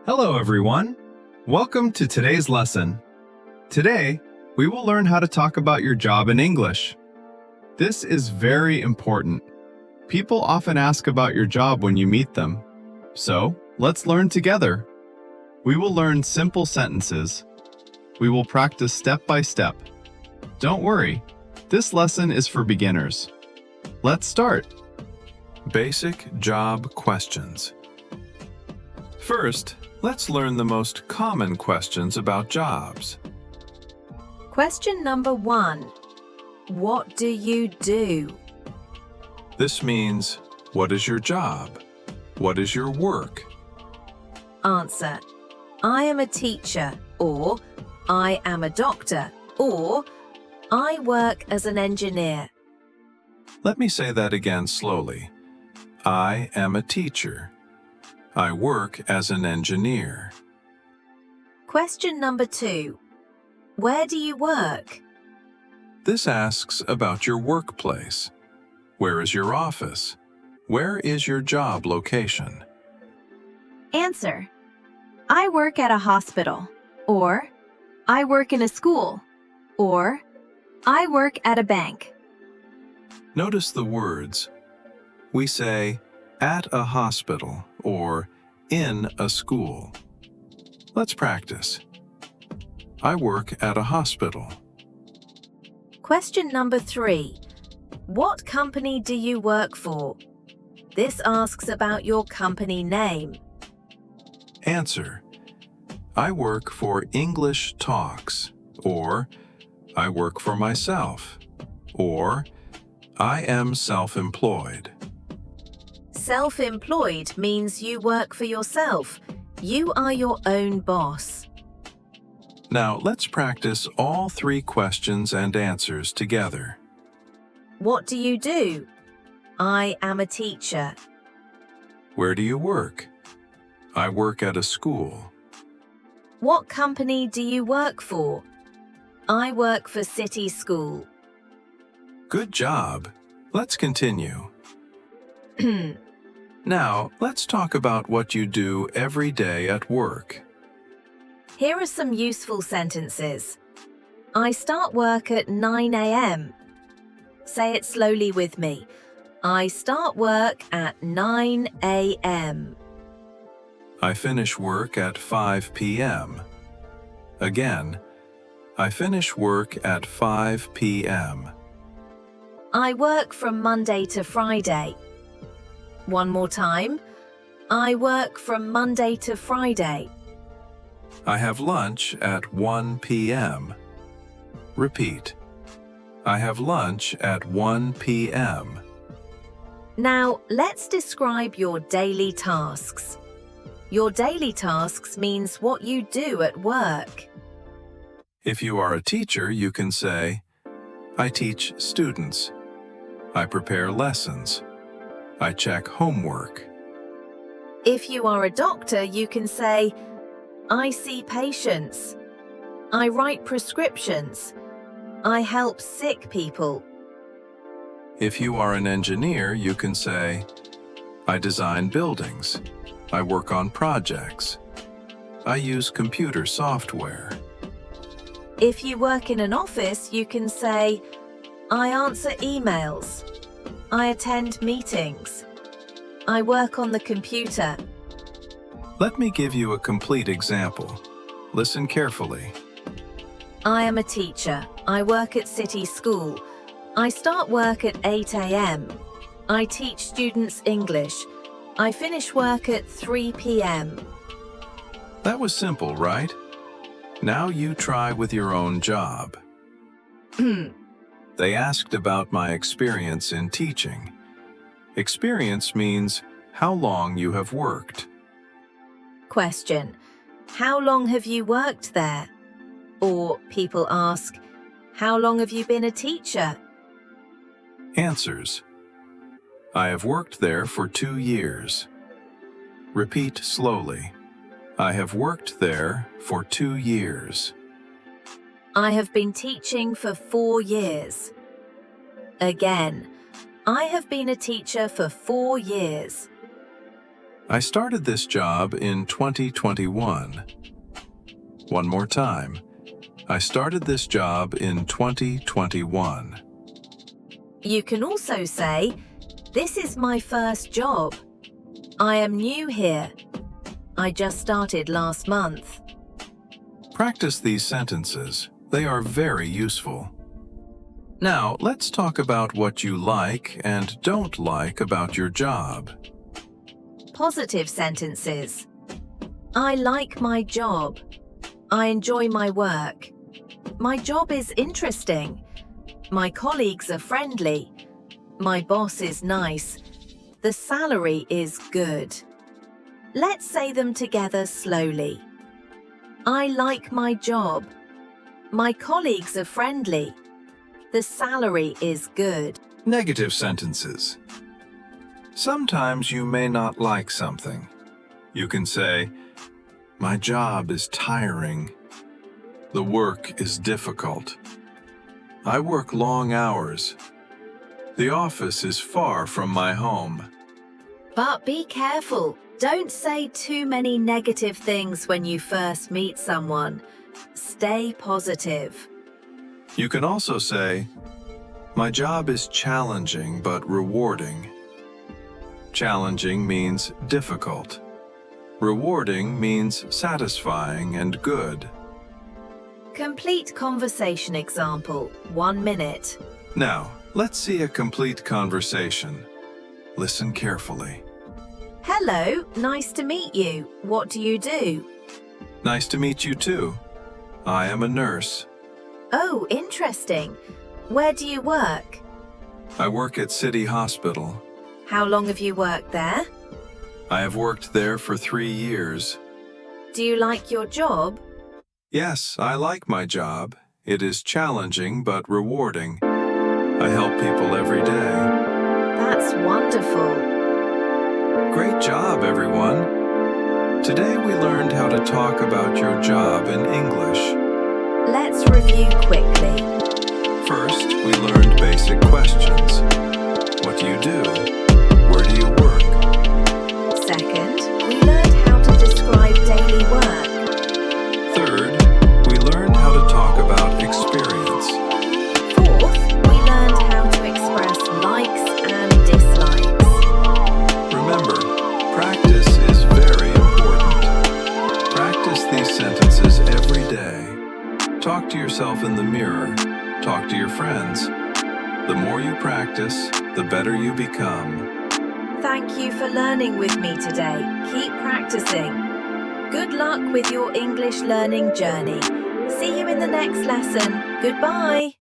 Hello, everyone. Welcome to today's lesson. Today, we will learn how to talk about your job in English. This is very important. People often ask about your job when you meet them. So, let's learn together. We will learn simple sentences. We will practice step by step. Don't worry, this lesson is for beginners. Let's start. Basic job questions. First, let's learn the most common questions about jobs. Question number 1. What do you do? This means, what is your job? What is your work? Answer. I am a teacher, or I am a doctor, or I work as an engineer. Let me say that again slowly. I am a teacher. I work as an engineer. Question number 2. Where do you work? This asks about your workplace. Where is your office? Where is your job location? Answer. I work at a hospital, or I work in a school, or I work at a bank. Notice the words. We say, at a hospital or in a school. Let's practice. I work at a hospital. Question number 3. What company do you work for? This asks about your company name. Answer. I work for English Talks, or I work for myself, or I am self-employed. Self-employed means you work for yourself. You are your own boss. Now let's practice all 3 questions and answers together. What do you do? I am a teacher. Where do you work? I work at a school. What company do you work for? I work for City School. Good job. Let's continue. Now, let's talk about what you do every day at work. Here are some useful sentences. I start work at 9 a.m. Say it slowly with me. I start work at 9 a.m. I finish work at 5 p.m. Again, I finish work at 5 p.m. I work from Monday to Friday. One more time. I work from Monday to Friday. I have lunch at 1 p.m. Repeat. I have lunch at 1 p.m. Now, let's describe your daily tasks. Your daily tasks means what you do at work. If you are a teacher, you can say, I teach students. I prepare lessons. I check homework. If you are a doctor, you can say, I see patients. I write prescriptions. I help sick people. If you are an engineer, you can say, I design buildings. I work on projects. I use computer software. If you work in an office, you can say, I answer emails. I attend meetings. I work on the computer. Let me give you a complete example. Listen carefully. I am a teacher. I work at City School. I start work at 8 a.m. I teach students English. I finish work at 3 p.m. That was simple, right? Now you try with your own job. They asked about my experience in teaching. Experience means how long you have worked. Question. How long have you worked there? Or people ask, how long have you been a teacher? Answers. I have worked there for 2 years. Repeat slowly. I have worked there for 2 years. I have been teaching for 4 years. Again, I have been a teacher for 4 years. I started this job in 2021. One more time. I started this job in 2021. You can also say, this is my first job. I am new here. I just started last month. Practice these sentences. They are very useful. Now, let's talk about what you like and don't like about your job. Positive sentences. I like my job. I enjoy my work. My job is interesting. My colleagues are friendly. My boss is nice. The salary is good. Let's say them together slowly. I like my job. My colleagues are friendly. The salary is good. Negative sentences. Sometimes you may not like something. You can say, my job is tiring. The work is difficult. I work long hours. The office is far from my home. But be careful. Don't say too many negative things when you first meet someone. Stay positive. You can also say, my job is challenging but rewarding. Challenging means difficult. Rewarding means satisfying and good. Complete conversation example, 1 minute. Now, let's see a complete conversation. Listen carefully. Hello, nice to meet you. What do you do? Nice to meet you too. I am a nurse. Oh, interesting. Where do you work? I work at City Hospital. How long have you worked there? I have worked there for 3 years. Do you like your job? Yes, I like my job. It is challenging but rewarding. I help people every day. That's wonderful. Great job, everyone. Today we learned how to talk about your job in English. Let's review quickly. First, we learned basic questions. What do you do? Where do you work? Second, we learned how to describe daily work. Third, we learned how to talk about experience. Fourth, we learned how to express likes and dislikes. Remember, practice is very important. Practice these sentences every day. Talk to yourself in the mirror. Talk to your friends. The more you practice, the better you become. Thank you for learning with me today. Keep practicing. Good luck with your English learning journey. See you in the next lesson. Goodbye.